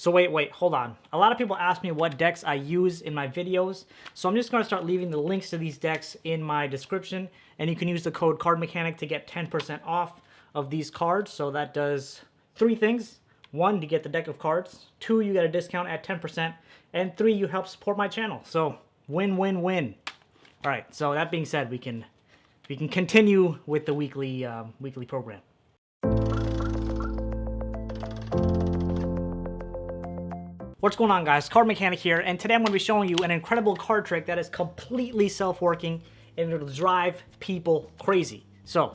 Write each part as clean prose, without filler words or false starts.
So wait, hold on. A lot of people ask me what decks I use in my videos. So I'm just going to start leaving the links to these decks in my description. And you can use the code CardMechanic to get 10% off of these cards. So that does 3 things. 1, you get the deck of cards. 2, you get a discount at 10%. And 3, you help support my channel. So win, win, win. All right, so that being said, we can continue with the weekly program. What's going on, guys? CardMechanic here, and today I'm going to be showing you an incredible card trick that is completely self-working and it'll drive people crazy. So,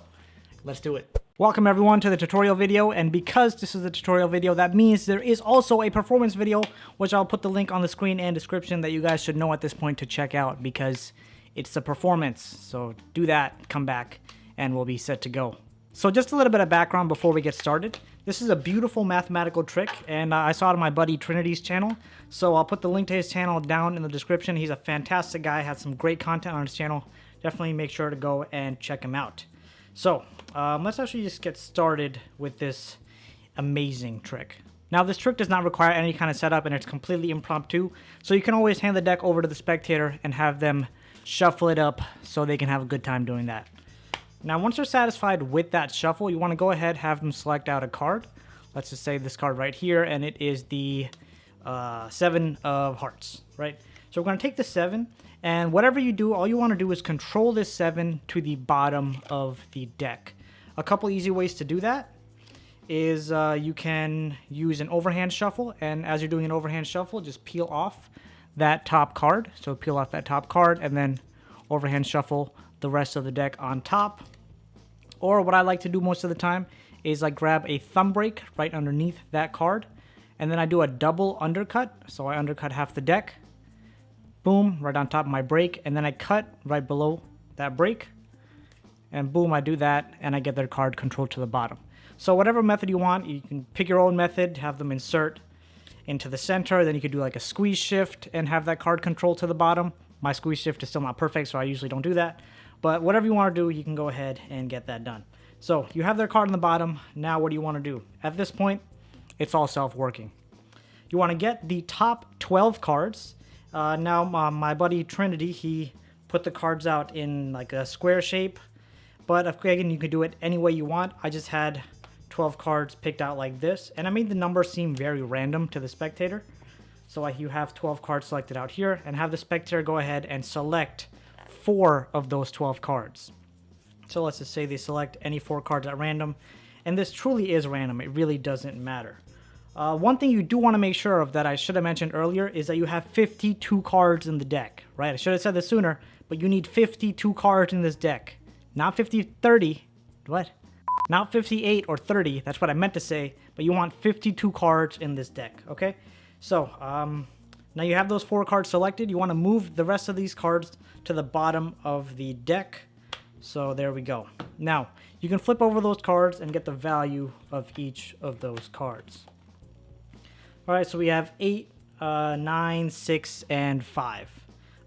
let's do it. Welcome everyone to the tutorial video, and because this is a tutorial video, that means there is also a performance video, which I'll put the link on the screen and description that you guys should know at this point to check out, because it's the performance. So do that, come back, and we'll be set to go. So just a little bit of background before we get started. This is a beautiful mathematical trick, and I saw it on my buddy Trinity's channel. So I'll put the link to his channel down in the description. He's a fantastic guy, has some great content on his channel. Definitely make sure to go and check him out. So let's actually just get started with this amazing trick. Now this trick does not require any kind of setup, and it's completely impromptu. So you can always hand the deck over to the spectator and have them shuffle it up so they can have a good time doing that. Now, once you're satisfied with that shuffle, you want to go ahead, have them select out a card. Let's just say this card right here, and it is the 7 of hearts, right? So we're going to take the 7, and whatever you do, all you want to do is control this 7 to the bottom of the deck. A couple easy ways to do that is you can use an overhand shuffle, and as you're doing an overhand shuffle, just peel off that top card. So peel off that top card, and then overhand shuffle the rest of the deck on top. Or what I like to do most of the time is like grab a thumb break right underneath that card, and then I do a double undercut. So I undercut half the deck, boom, right on top of my break, and then I cut right below that break, and boom, I do that, and I get their card controlled to the bottom. So whatever method you want, you can pick your own method, have them insert into the center, then you could do like a squeeze shift and have that card controlled to the bottom. My squeeze shift is still not perfect, so I usually don't do that. But whatever you want to do, you can go ahead and get that done. So you have their card on the bottom. Now what do you want to do? At this point, it's all self-working. You want to get the top 12 cards. Now my buddy Trinity, he put the cards out in like a square shape. But again, you could do it any way you want. I just had 12 cards picked out like this. And I made the numbers seem very random to the spectator. So you have 12 cards selected out here, and have the spectator go ahead and select 4 of those 12 cards. So let's just say they select any 4 cards at random, and this truly is random. It really doesn't matter. One thing you do want to make sure of that I should have mentioned earlier is that you have 52 cards in the deck, right? I should have said this sooner, but you need 52 cards in this deck. Not 30. What? Not 58 or 30. That's what I meant to say, but you want 52 cards in this deck, okay? So, now you have those 4 cards selected. You want to move the rest of these cards to the bottom of the deck. So there we go. Now, you can flip over those cards and get the value of each of those cards. Alright, so we have 8, 9, 6, and 5.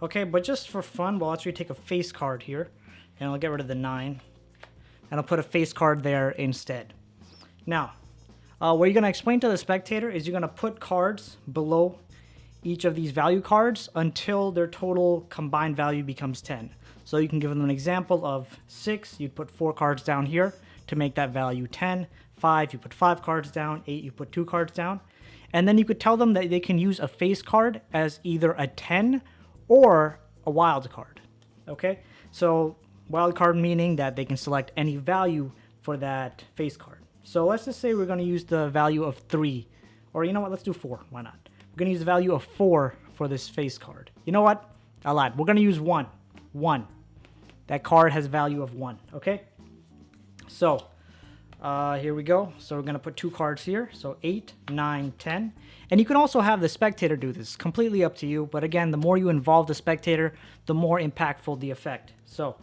Okay, but just for fun, we'll actually take a face card here, and I'll get rid of the 9, and I'll put a face card there instead. Now, what you're going to explain to the spectator is you're going to put cards below each of these value cards until their total combined value becomes 10. So you can give them an example of 6, you'd put 4 cards down here to make that value 10. 5, you put 5 cards down. 8, you put 2 cards down. And then you could tell them that they can use a face card as either a 10 or a wild card. Okay? So wild card meaning that they can select any value for that face card. So let's just say we're going to use the value of 3. Or you know what, let's do 4. Why not? We're going to use the value of 4 for this face card. You know what? I lied. We're going to use 1. 1. That card has value of 1. Okay? So, here we go. So we're going to put 2 cards here. So 8, 9, 10. And you can also have the spectator do this. Completely up to you. But again, the more you involve the spectator, the more impactful the effect. So,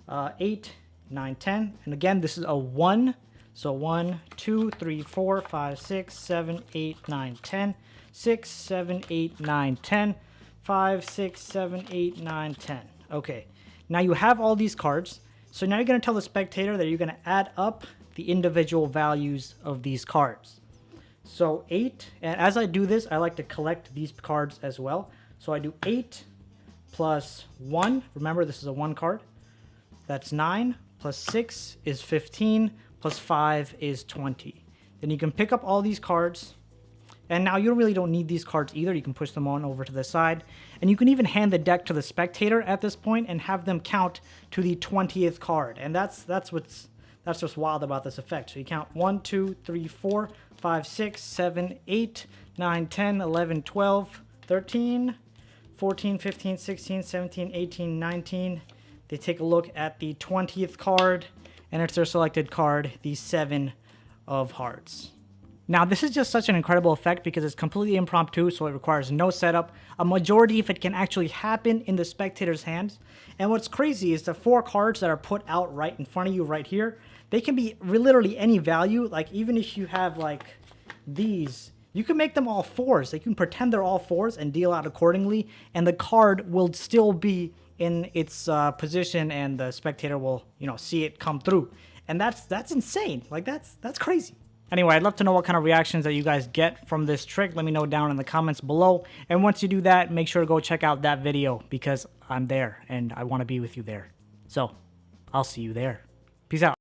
8, 9, 10. And again, this is a 1. So 1, 2, 3, 4, 5, 6, 7, 8, 9, 10. 6, 7, 8, 9, 10. 5, 6, 7, 8, 9, 10. Okay. Now you have all these cards. So now you're going to tell the spectator that you're going to add up the individual values of these cards. So 8, and as I do this, I like to collect these cards as well. So I do 8 plus 1. Remember, this is a 1 card. That's 9. Plus 6 is 15. Plus 5 is 20. Then you can pick up all these cards. And now you really don't need these cards either. You can push them on over to the side. And you can even hand the deck to the spectator at this point and have them count to the 20th card. And that's what's wild about this effect. So you count 1, 2, 3, 4, 5, 6, 7, 8, 9, 10, 11, 12, 13, 14, 15, 16, 17, 18, 19. They take a look at the 20th card, and it's their selected card, the 7 of hearts. Now, this is just such an incredible effect because it's completely impromptu, so it requires no setup. A majority of it can actually happen in the spectator's hands. And what's crazy is the 4 cards that are put out right in front of you right here, they can be literally any value. Like, even if you have, like, these, you can make them all 4s. Like, you can pretend they're all 4s and deal out accordingly, and the card will still be in its position, and the spectator will, you know, see it come through. And that's insane. Like, that's crazy. Anyway, I'd love to know what kind of reactions that you guys get from this trick. Let me know down in the comments below. And once you do that, make sure to go check out that video because I'm there and I want to be with you there. So, I'll see you there. Peace out.